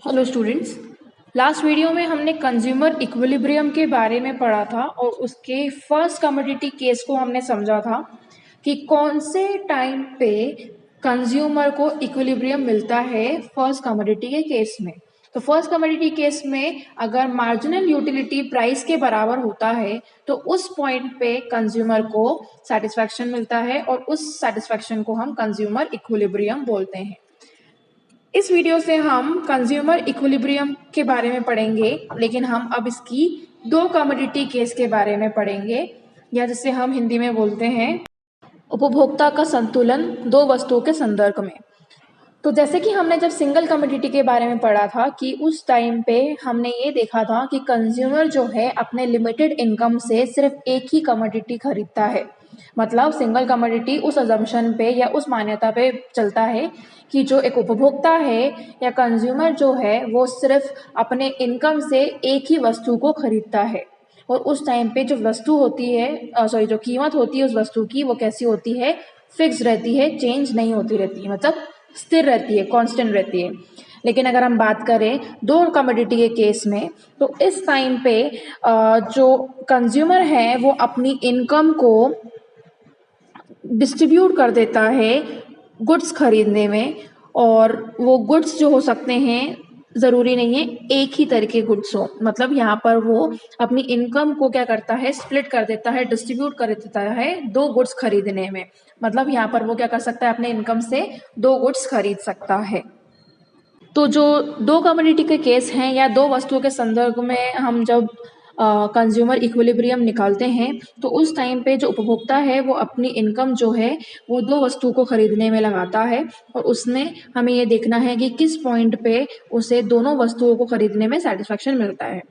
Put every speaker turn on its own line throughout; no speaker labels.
Hello students. Last video में हमने consumer equilibrium के बारे में पढ़ा था और उसके फर्स्ट कमोडिटी केस को हमने समझा था कि कौन से टाइम पे कंज्यूमर को इक्विलिब्रियम मिलता है फर्स्ट कमोडिटी के केस में। तो फर्स्ट कमोडिटी केस में अगर मार्जिनल यूटिलिटी प्राइस के बराबर होता है तो उस पॉइंट पे कंज्यूमर को सेटिस्फैक्शन मिलता है और उस सेटिस्फैक्शन को हम कंज्यूमर इक्विलिब्रियम बोलते हैं। इस वीडियो से हम कंज्यूमर इक्विलिब्रियम के बारे में पढ़ेंगे, लेकिन हम अब इसकी दो कमोडिटी केस के बारे में पढ़ेंगे, या जिसे हम हिंदी में बोलते हैं उपभोक्ता का संतुलन दो वस्तुओं के संदर्भ में। तो जैसे कि हमने जब सिंगल कमोडिटी के बारे में पढ़ा था कि उस टाइम पे हमने ये देखा था कि कंज्यूमर जो है अपने लिमिटेड इनकम से सिर्फ एक ही कमोडिटी खरीदता है। मतलब सिंगल कमोडिटी उस अजम्पशन पे या उस मान्यता पे चलता है कि जो एक उपभोक्ता है या कंज्यूमर जो है वो सिर्फ अपने इनकम से एक ही वस्तु को खरीदता है, और उस टाइम पे जो वस्तु होती है जो कीमत होती है उस वस्तु की, वो कैसी होती है, फिक्स रहती है, चेंज नहीं होती रहती है, मतलब स्थिर रहती है, कांस्टेंट रहती है। लेकिन अगर हम बात करें दो कमोडिटी के केस में, तो इस टाइम पे जो कंज्यूमर है वो अपनी इनकम को डिस्ट्रीब्यूट कर देता है गुड्स खरीदने में, और वो गुड्स जो हो सकते हैं ज़रूरी नहीं है एक ही तरह के गुड्स हो। मतलब यहाँ पर वो अपनी इनकम को क्या करता है, स्प्लिट कर देता है, डिस्ट्रीब्यूट कर देता है दो गुड्स खरीदने में। मतलब यहाँ पर वो क्या कर सकता है, अपने इनकम से दो गुड्स खरीद सकता है। तो जो दो कमोडिटी के केस हैं या दो वस्तुओं के संदर्भ में हम जब कंज्यूमर इक्विलिब्रियम निकालते हैं, तो उस टाइम पे जो उपभोक्ता है वो अपनी इनकम जो है वो दो वस्तु को खरीदने में लगाता है, और उसमें हमें ये देखना है कि किस पॉइंट पे उसे दोनों वस्तुओं को खरीदने में सेटिस्फैक्शन मिलता है।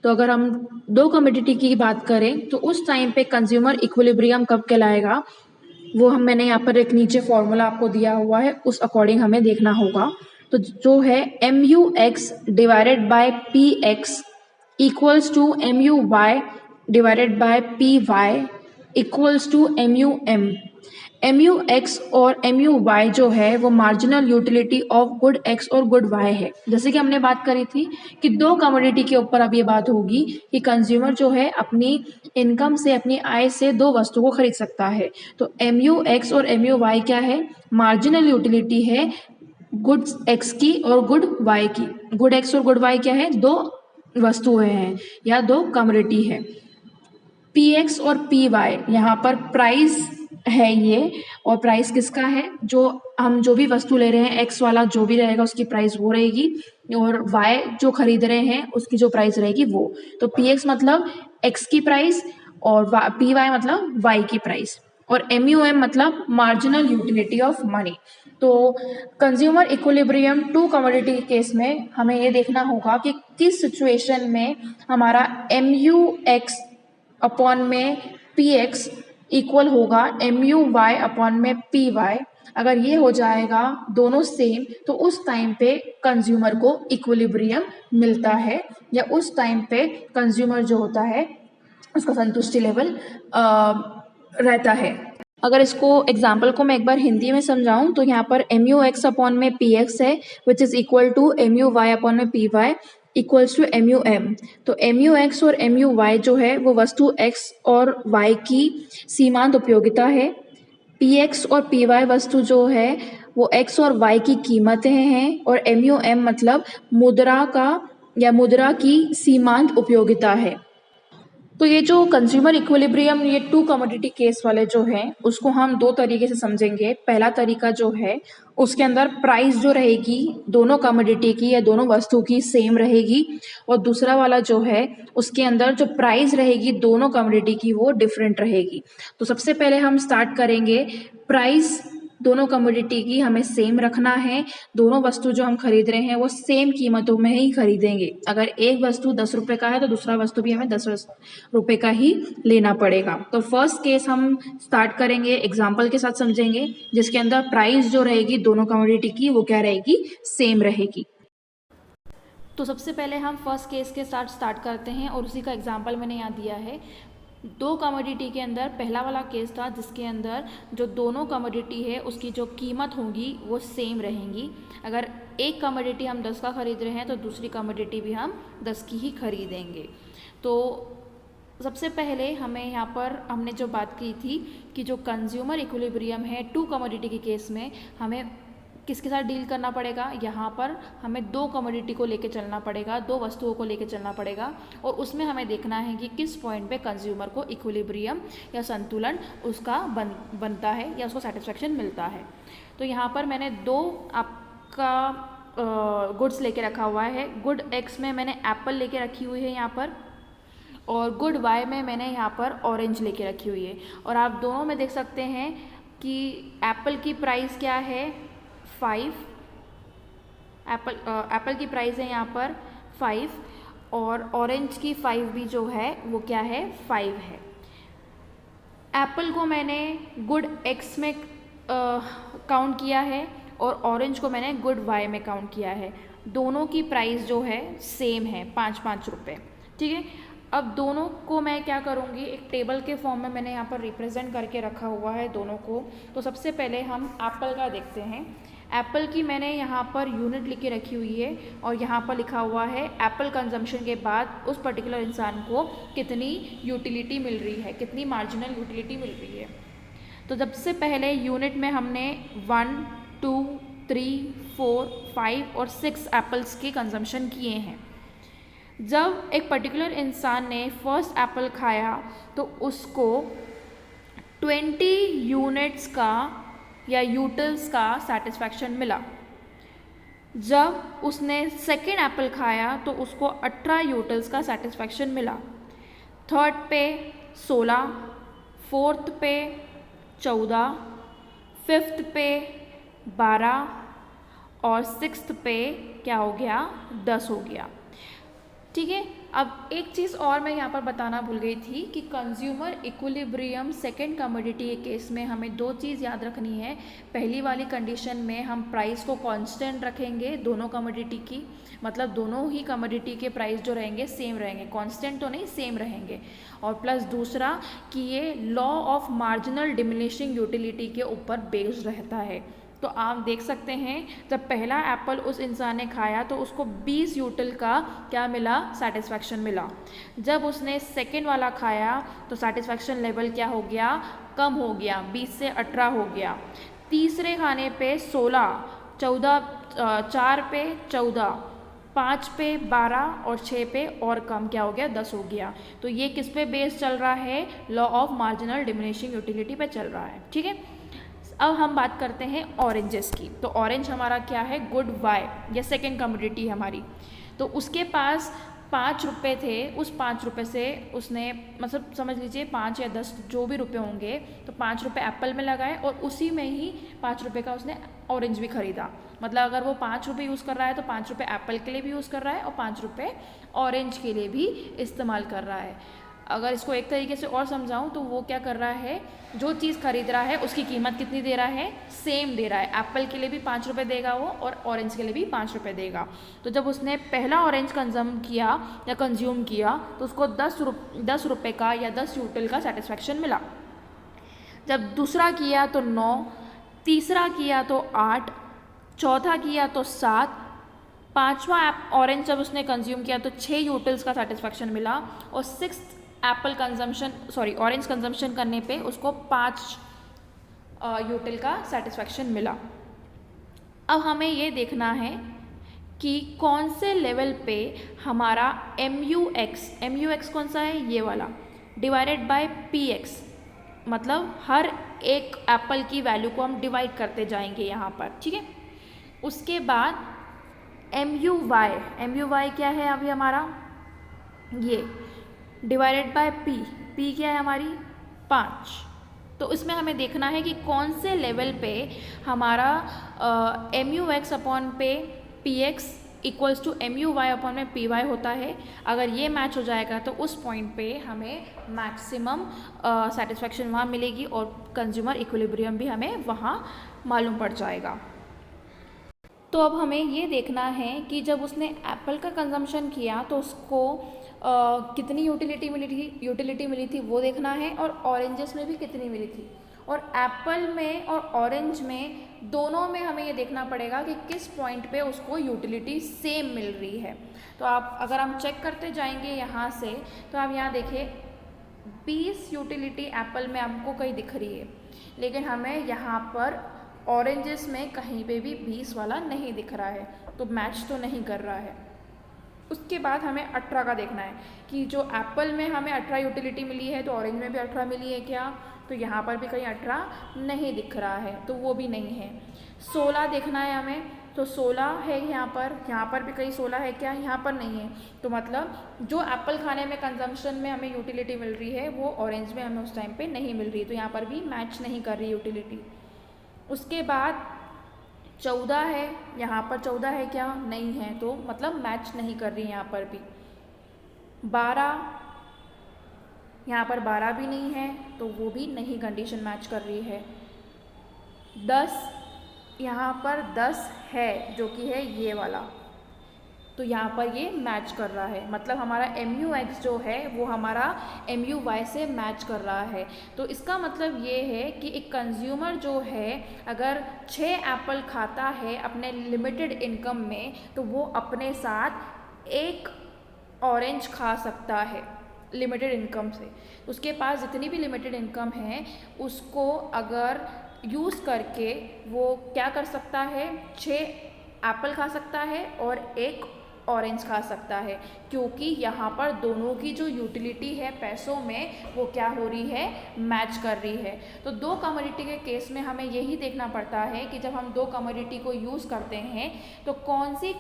तो अगर हम दो कमोडिटी की बात करें तो उस टाइम पे कंज्यूमर इक्विलिब्रियम कब कहलाएगा, वो मैंने यहाँ पर एक नीचे फॉर्मूला आपको दिया हुआ है, उस अकॉर्डिंग हमें देखना होगा। तो जो है MUX divided by PX equals to MUY divided by PY equals to MUM। MUX और MUY जो है वो marginal utility of good X और गुड Y है। जैसे कि हमने बात करी थी कि दो कमोडिटी के ऊपर अब ये बात होगी कि कंज्यूमर जो है अपनी इनकम से, अपनी आय से दो वस्तु को खरीद सकता है। तो MUX और MUY क्या है, मार्जिनल यूटिलिटी है गुड X की और गुड Y की। गुड X और गुड Y क्या है, दो वस्तुएं हैं या दो कमोडिटी है। PX और PY यहाँ पर प्राइस है ये, और प्राइस किसका है, जो हम जो भी वस्तु ले रहे हैं X वाला जो भी रहेगा उसकी प्राइस वो रहेगी, और Y जो खरीद रहे हैं उसकी जो प्राइस रहेगी वो। तो PX मतलब X की प्राइस और PY मतलब Y की प्राइस, और MUM मतलब मार्जिनल यूटिलिटी ऑफ मनी। तो consumer equilibrium two commodity case में हमें ये देखना होगा कि किस सिचुएशन में हमारा MUX अपॉन में PX इक्वल होगा MUY अपॉन में PY। अगर ये हो जाएगा दोनों सेम, तो उस टाइम पे कंज्यूमर को इक्विलिब्रियम मिलता है, या उस टाइम पे कंज्यूमर जो होता है उसका संतुष्टि लेवल रहता है। अगर इसको एग्जाम्पल को मैं एक बार हिंदी में समझाऊं तो यहाँ पर MUX अपॉन में PX है which is equal to MUY upon में PY इक्वल्स टू MUM। तो MUX और MUY जो है वो वस्तु X और Y की सीमांत उपयोगिता है। PX और PY वस्तु जो है वो X और Y की कीमतें हैं, और MUM मतलब मुद्रा का या मुद्रा की सीमांत उपयोगिता है। तो ये जो कंज्यूमर इक्विलिब्रियम, ये टू कमोडिटी केस वाले जो हैं उसको हम दो तरीके से समझेंगे। पहला तरीका जो है उसके अंदर प्राइस जो रहेगी दोनों कमोडिटी की या दोनों वस्तु की सेम रहेगी, और दूसरा वाला जो है उसके अंदर जो प्राइस रहेगी दोनों कमोडिटी की वो डिफरेंट रहेगी। तो सबसे पहले हम स्टार्ट करेंगे प्राइस दोनों कमोडिटी की हमें सेम रखना है। दोनों वस्तु जो हम खरीद रहे हैं वो सेम कीमतों में ही खरीदेंगे। अगर एक वस्तु 10 रुपये का है तो दूसरा वस्तु भी हमें 10 रुपये का ही लेना पड़ेगा। तो फर्स्ट केस हम स्टार्ट करेंगे, एग्जाम्पल के साथ समझेंगे, जिसके अंदर प्राइस जो रहेगी दोनों कमोडिटी की वो क्या रहेगी, सेम रहेगी। तो सबसे पहले हम फर्स्ट केस के साथ स्टार्ट करते हैं, और उसी का एग्जाम्पल मैंने यहाँ दिया है। दो कमोडिटी के अंदर पहला वाला केस था जिसके अंदर जो दोनों कमोडिटी है उसकी जो कीमत होगी वो सेम रहेंगी। अगर एक कमोडिटी हम 10 का खरीद रहे हैं तो दूसरी कमोडिटी भी हम 10 की ही खरीदेंगे। तो सबसे पहले हमें यहाँ पर हमने जो बात की थी कि जो कंज्यूमर इक्विलिब्रियम है टू कमोडिटी के केस में हमें किसके साथ डील करना पड़ेगा, यहाँ पर हमें दो कमोडिटी को लेके चलना पड़ेगा, दो वस्तुओं को लेके चलना पड़ेगा और उसमें हमें देखना है कि किस पॉइंट पे कंज्यूमर को इक्विलिब्रियम या संतुलन उसका बनता है या उसको सेटिस्फेक्शन मिलता है। तो यहाँ पर मैंने दो आपका गुड्स लेके रखा हुआ है। गुड एक्स में मैंने एप्पल लेके रखी हुई है यहाँ पर, और गुड वाई में मैंने यहाँ पर ऑरेंज लेके रखी हुई है। और आप दोनों में देख सकते हैं कि एप्पल की प्राइस क्या है 5, एप्पल की प्राइस है यहाँ पर 5 और ऑरेंज की 5 भी जो है वो क्या है 5 है। एप्पल को मैंने गुड एक्स में काउंट किया है और ऑरेंज को मैंने गुड वाई में काउंट किया है। दोनों की प्राइस जो है सेम है 5-5 रुपये, ठीक है। अब दोनों को मैं क्या करूँगी, एक टेबल के फॉर्म में मैंने यहाँ पर रिप्रेजेंट करके रखा हुआ है दोनों को। तो सबसे पहले हम एप्पल का देखते हैं। एप्पल की मैंने यहाँ पर यूनिट लिख के रखी हुई है और यहाँ पर लिखा हुआ है एप्पल कंजम्पशन के बाद उस पर्टिकुलर इंसान को कितनी यूटिलिटी मिल रही है, कितनी मार्जिनल यूटिलिटी मिल रही है। तो सबसे पहले यूनिट में हमने 1, 2, 3, 4, 5 और 6 एप्पल्स के कंजम्पशन किए हैं। जब एक पर्टिकुलर इंसान ने फर्स्ट एप्पल खाया तो उसको 20 यूनिट्स का या यूटिल्स का सेटिस्फैक्शन मिला। जब उसने सेकेंड एप्पल खाया तो उसको 18 यूटिल्स का सेटिस्फैक्शन मिला। थर्ड पे 16, फोर्थ पे 14, फिफ्थ पे 12 और सिक्स्थ पे क्या हो गया 10 हो गया, ठीक है। अब एक चीज़ और मैं यहाँ पर बताना भूल गई थी कि कंज्यूमर इक्विलिब्रियम सेकेंड कमोडिटी के केस में हमें दो चीज़ याद रखनी है। पहली वाली कंडीशन में हम प्राइस को कांस्टेंट रखेंगे दोनों कमोडिटी की, मतलब दोनों ही कमोडिटी के प्राइस जो रहेंगे सेम रहेंगे, कांस्टेंट तो नहीं सेम रहेंगे। और प्लस दूसरा कि ये law of marginal diminishing utility के ऊपर बेस्ड रहता है। तो आप देख सकते हैं जब पहला एप्पल उस इंसान ने खाया तो उसको 20 यूटिल का क्या मिला, सेटिस्फैक्शन मिला। जब उसने सेकेंड वाला खाया तो सेटिस्फैक्शन लेवल क्या हो गया, कम हो गया, 20 से 18 हो गया। तीसरे खाने पे 16, 14, 4 पे 14, 5 पे 12 और 6 पे और कम क्या हो गया 10 हो गया। तो ये किस पे बेस चल रहा है, law of marginal diminishing utility पे चल रहा है, ठीक है। अब हम बात करते हैं ऑरेंजेस की। तो ऑरेंज हमारा क्या है, गुड वाई, ये सेकेंड कमोडिटी हमारी। तो उसके पास 5 रुपये थे, उस 5 रुपये से उसने मतलब समझ लीजिए 5 या 10 जो भी रुपये होंगे तो 5 रुपये एप्पल में लगाए और उसी में ही 5 रुपये का उसने ऑरेंज भी खरीदा। मतलब अगर वो 5 रुपये यूज़ कर रहा है तो 5 रुपये एप्पल के लिए भी यूज़ कर रहा है और 5 रुपये ऑरेंज के लिए भी इस्तेमाल कर रहा है। अगर इसको एक तरीके से और समझाऊं तो वो क्या कर रहा है, जो चीज़ खरीद रहा है उसकी कीमत कितनी दे रहा है, सेम दे रहा है। एप्पल के लिए भी 5 रुपये देगा वो और ऑरेंज के लिए भी 5 रुपये देगा। तो जब उसने पहला ऑरेंज कंज्यूम किया तो उसको 10 रुपये का या 10 यूटिल का सेटिस्फैक्शन मिला। जब दूसरा किया तो 9, तीसरा किया तो 8, चौथा किया तो 7, पाँचवा ऑरेंज जब उसने कंज्यूम किया तो 6 यूटिल्स का सेटिस्फैक्शन मिला और ऑरेंज कंजम्पशन करने पे उसको 5 यूटिल का सेटिस्फैक्शन मिला। अब हमें ये देखना है कि कौन से लेवल पे हमारा MUX कौन सा है, ये वाला, डिवाइडेड बाय PX, मतलब हर एक एप्पल की वैल्यू को हम डिवाइड करते जाएंगे यहाँ पर, ठीक है। उसके बाद MUY क्या है अभी हमारा, ये डिवाइडेड बाय P क्या है हमारी 5। तो इसमें हमें देखना है कि कौन से लेवल पे हमारा MUX अपॉन पे PX equals to MUY upon में PY होता है। अगर ये मैच हो जाएगा तो उस पॉइंट पे हमें मैक्सिमम सेटिस्फैक्शन वहाँ मिलेगी और कंज्यूमर इक्विलिब्रियम भी हमें वहाँ मालूम पड़ जाएगा। तो अब हमें ये देखना है कि जब उसने एप्पल का कंजम्पशन किया तो उसको कितनी यूटिलिटी मिली थी वो देखना है, और ऑरेंजेस में भी कितनी मिली थी। और एप्पल में और ऑरेंज में दोनों में हमें ये देखना पड़ेगा कि किस पॉइंट पे उसको यूटिलिटी सेम मिल रही है। तो आप अगर हम चेक करते जाएंगे यहाँ से, तो आप यहाँ देखिए 20 यूटिलिटी एप्पल में हमको कहीं दिख रही है, लेकिन हमें यहाँ पर ऑरेंजेस में कहीं पे भी 20 वाला नहीं दिख रहा है, तो मैच तो नहीं कर रहा है। उसके बाद हमें 18 का देखना है कि जो एप्पल में हमें 18 यूटिलिटी मिली है तो ऑरेंज में भी 18 मिली है क्या, तो यहाँ पर भी कहीं 18 नहीं दिख रहा है, तो वो भी नहीं है। 16 देखना है हमें, तो 16 है यहाँ पर भी कहीं 16 है क्या, यहाँ पर नहीं है। तो मतलब जो एप्पल खाने में कंजम्पशन में हमें यूटिलिटी मिल रही है वो ऑरेंज में हमें उस टाइम पे नहीं मिल रही है, तो यहाँ पर भी मैच नहीं कर रही यूटिलिटी। उसके बाद 14 है, यहाँ पर 14 है क्या, नहीं है, तो मतलब मैच नहीं कर रही है यहाँ पर भी। 12, यहाँ पर 12 भी नहीं है, तो वो भी नहीं कंडीशन मैच कर रही है। 10, यहाँ पर 10 है जो कि है ये वाला, तो यहाँ पर ये मैच कर रहा है, मतलब हमारा MUX जो है वो हमारा MUY से मैच कर रहा है। तो इसका मतलब ये है कि एक कंज्यूमर जो है अगर 6 एप्पल खाता है अपने लिमिटेड इनकम में, तो वो अपने साथ एक ऑरेंज खा सकता है लिमिटेड इनकम से। उसके पास जितनी भी लिमिटेड इनकम है उसको अगर यूज़ करके वो क्या कर सकता है, 6 एप्पल खा सकता है और एक ऑरेंज खा सकता है, क्योंकि यहाँ पर दोनों की जो यूटिलिटी है पैसों में वो क्या हो रही है, मैच कर रही है। तो दो कमोडिटी के केस में हमें यही देखना पड़ता है कि जब हम दो कमोडिटी को यूज़ करते हैं तो कौन सी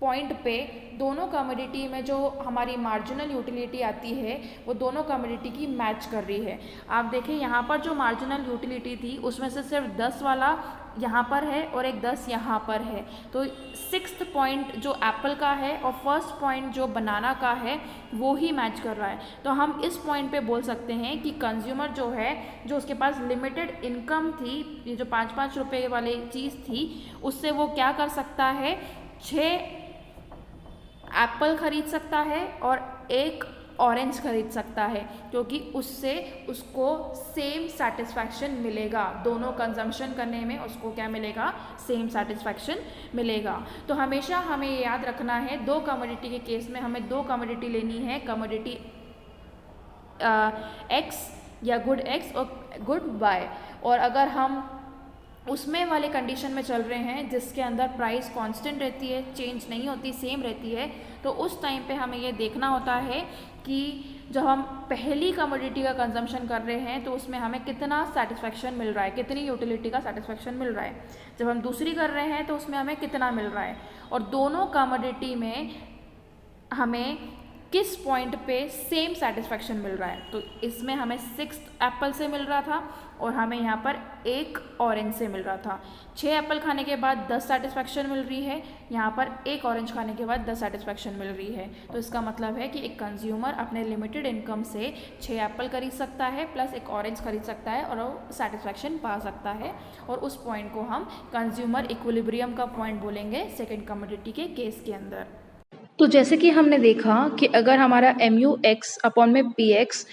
पॉइंट पे दोनों कमोडिटी में जो हमारी मार्जिनल यूटिलिटी आती है वो दोनों कमोडिटी की मैच कर रही है। आप देखिए यहाँ पर जो मार्जिनल यूटिलिटी थी उसमें से सिर्फ 10 वाला यहाँ पर है और एक 10 यहाँ पर है, तो 6th पॉइंट जो एप्पल का है और फर्स्ट पॉइंट जो बनाना का है वो ही मैच कर रहा है। तो हम इस पॉइंट पे बोल सकते हैं कि कंज्यूमर जो है, जो उसके पास लिमिटेड इनकम थी, ये जो 5-5 रुपये वाली चीज़ थी, उससे वो क्या कर सकता है, 6 एप्पल खरीद सकता है और एक ऑरेंज खरीद सकता है, क्योंकि उससे उसको सेम सेटिस्फैक्शन मिलेगा, दोनों कंजम्पशन करने में उसको क्या मिलेगा, सेम सेटिस्फैक्शन मिलेगा। तो हमेशा हमें ये याद रखना है, दो कमोडिटी के केस में हमें दो कमोडिटी लेनी है, कमोडिटी एक्स या गुड एक्स और गुड वाई, और अगर हम उसमें वाले कंडीशन में चल रहे हैं जिसके अंदर प्राइस कांस्टेंट रहती है, चेंज नहीं होती, सेम रहती है, तो उस टाइम पे हमें ये देखना होता है कि जब हम पहली कमोडिटी का कंजम्पशन कर रहे हैं तो उसमें हमें कितना सेटिस्फैक्शन मिल रहा है, कितनी यूटिलिटी का सेटिस्फैक्शन मिल रहा है। जब हम दूसरी कर रहे हैं तो उसमें हमें कितना मिल रहा है, और दोनों कमोडिटी में हमें किस पॉइंट पे सेम सेटिस्फैक्शन मिल रहा है। तो इसमें हमें 6 एप्पल से मिल रहा था और हमें यहाँ पर एक ऑरेंज से मिल रहा था। 6 एप्पल खाने के बाद 10 सेटिस्फैक्शन मिल रही है, यहाँ पर एक ऑरेंज खाने के बाद 10 सेटिस्फैक्शन मिल रही है। तो इसका मतलब है कि एक कंज्यूमर अपने लिमिटेड इनकम से 6 एप्पल खरीद सकता है प्लस एक ऑरेंज खरीद सकता है और वो सेटिस्फैक्शन पा सकता है, और उस पॉइंट को हम कंज्यूमर इक्विलिब्रियम का पॉइंट बोलेंगे सेकेंड कमोडिटी के केस के अंदर।
तो जैसे कि हमने देखा कि अगर हमारा MUX अपॉन में PX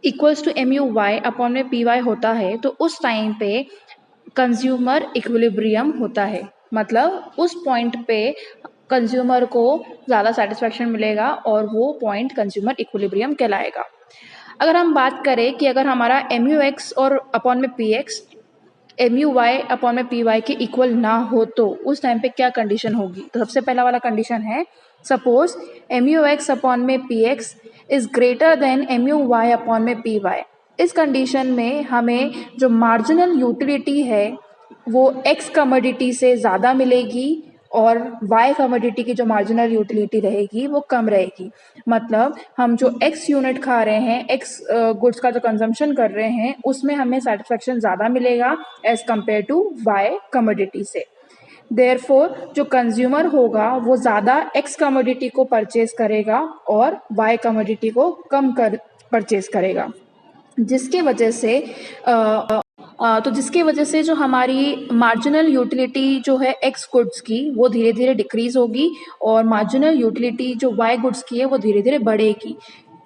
equals to MUY upon में PY होता है तो उस टाइम पे कंज्यूमर इक्विलिब्रियम होता है, मतलब उस पॉइंट पे कंज्यूमर को ज़्यादा सेटिस्फैक्शन मिलेगा और वो पॉइंट कंज्यूमर इक्विलिब्रियम कहलाएगा। अगर हम बात करें कि अगर हमारा MUX और अपॉन में PX MUY अपॉन में PY के इक्वल ना हो तो उस टाइम पे क्या कंडीशन होगी। तो सबसे पहला वाला कंडीशन है, सपोज MUX अपॉन में PX is greater than MUY upon में PY। इस कंडीशन में हमें जो मार्जिनल यूटिलिटी है वो X कमोडिटी से ज़्यादा मिलेगी और Y कमोडिटी की जो मार्जिनल यूटिलिटी रहेगी वो कम रहेगी। मतलब हम जो X यूनिट खा रहे हैं, X गुड्स का जो कंजम्पशन कर रहे हैं, उसमें हमें सेटिस्फैक्शन ज़्यादा मिलेगा as compared to Y commodity से। देयरफॉर जो कंज्यूमर होगा वो ज़्यादा X कमोडिटी को परचेज करेगा और Y कमोडिटी को कम कर परचेज करेगा, जिसके वजह से तो जिसकी वजह से जो हमारी मार्जिनल यूटिलिटी जो है एक्स गुड्स की वो धीरे धीरे डिक्रीज होगी और मार्जिनल यूटिलिटी जो वाई गुड्स की है वो धीरे धीरे बढ़ेगी।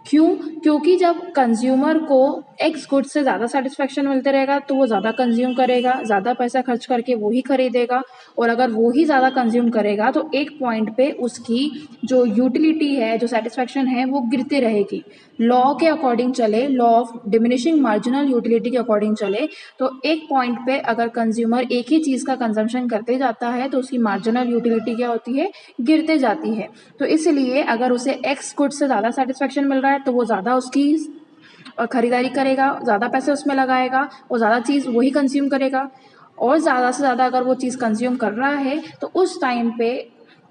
क्यों? क्योंकि जब कंज्यूमर को एक्स गुड्स से ज़्यादा सेटिस्फेक्शन मिलते रहेगा तो वो ज़्यादा कंज्यूम करेगा, ज़्यादा पैसा खर्च करके वो ही खरीदेगा और अगर वो ही ज़्यादा कंज्यूम करेगा तो एक पॉइंट पे उसकी जो यूटिलिटी है, जो सेटिस्फेक्शन है वो गिरती रहेगी। लॉ के अकॉर्डिंग चले, law of diminishing marginal utility के अकॉर्डिंग चले तो एक पॉइंट पे अगर कंज्यूमर एक ही चीज़ का कंजम्पशन करते जाता है तो उसकी मार्जिनल यूटिलिटी क्या होती है? गिरते जाती है। तो इसलिए अगर उसे एक्स गुड्स से ज़्यादा सेटिस्फेक्शन मिल रहा है तो वो ज़्यादा उसकी खरीदारी करेगा, ज़्यादा पैसे उसमें लगाएगा और ज़्यादा चीज़ वही कंज्यूम करेगा और ज़्यादा से ज़्यादा अगर वो चीज़ कंज्यूम कर रहा है तो उस टाइम पे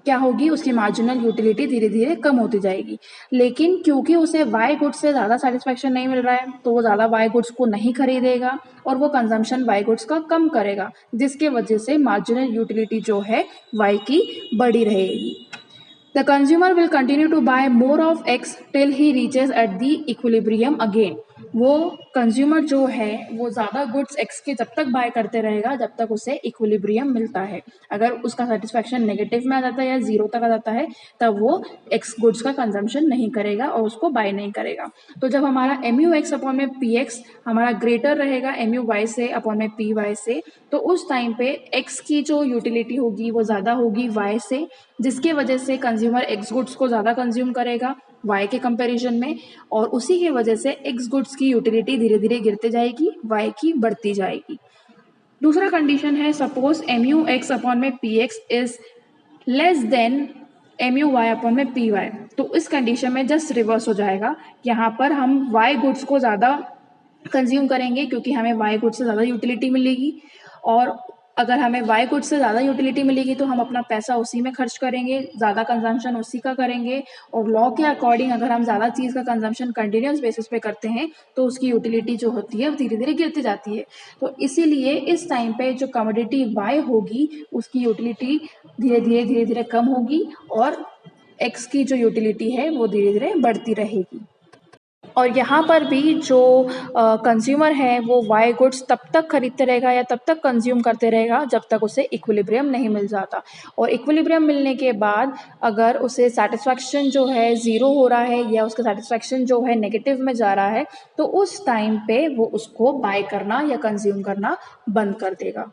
क्या होगी? उसकी मार्जिनल यूटिलिटी धीरे धीरे कम होती जाएगी। लेकिन क्योंकि उसे वाई गुड्स से ज़्यादा सेटिस्फेक्शन नहीं मिल रहा है तो वो ज़्यादा वाई गुड्स को नहीं खरीदेगा और वो कंजम्पशन वाई गुड्स का कम करेगा, जिसके वजह से मार्जिनल यूटिलिटी जो है वाई की बढ़ी रहेगी। The consumer will continue to buy more of X till he reaches at the equilibrium again. वो कंज्यूमर जो है वो ज़्यादा गुड्स एक्स के जब तक बाय करते रहेगा जब तक उसे इक्विलिब्रियम मिलता है। अगर उसका सेटिस्फेक्शन नेगेटिव में आ जाता है या ज़ीरो तक आ जाता है तब वो एक्स गुड्स का कंजम्पशन नहीं करेगा और उसको बाय नहीं करेगा। तो जब हमारा एम यू एक्स अपॉन में पी एक्स हमारा ग्रेटर रहेगा एम यू वाई से अपॉन में पी वाई से तो उस टाइम पे एक्स की जो यूटिलिटी होगी वो ज़्यादा होगी वाई से, जिसके वजह से कंज्यूमर एक्स गुड्स को ज़्यादा कंज्यूम करेगा वाई के कंपैरिजन में और उसी की वजह से एक्स गुड्स की यूटिलिटी धीरे धीरे गिरते जाएगी, वाई की बढ़ती जाएगी। दूसरा कंडीशन है suppose M U X upon में P X is less than M U Y upon में पी वाई। तो इस कंडीशन में जस्ट रिवर्स हो जाएगा। यहाँ पर हम वाई गुड्स को ज़्यादा कंज्यूम करेंगे क्योंकि हमें वाई गुड्स से ज़्यादा यूटिलिटी मिलेगी और अगर हमें वाई गुड्स से ज़्यादा यूटिलिटी मिलेगी तो हम अपना पैसा उसी में खर्च करेंगे, ज़्यादा कंजम्पशन उसी का करेंगे और लॉ के अकॉर्डिंग अगर हम ज़्यादा चीज़ का कंजम्पशन कंटिन्यूस बेसिस पे करते हैं तो उसकी यूटिलिटी जो होती है वो धीरे धीरे गिरती जाती है। तो इसीलिए इस टाइम पे जो कमोडिटी वाई होगी उसकी यूटिलिटी धीरे धीरे कम होगी और एक्स की जो यूटिलिटी है वो धीरे धीरे बढ़ती रहेगी। और यहाँ पर भी जो कंज्यूमर है वो वाई गुड्स तब तक खरीदते रहेगा या तब तक कंज्यूम करते रहेगा जब तक उसे इक्विलिब्रियम नहीं मिल जाता और इक्विलिब्रियम मिलने के बाद अगर उसे सेटिस्फेक्शन जो है ज़ीरो हो रहा है या उसका सेटिस्फेक्शन जो है नेगेटिव में जा रहा है तो उस टाइम पे वो उसको बाय करना या कंज्यूम करना बंद कर देगा।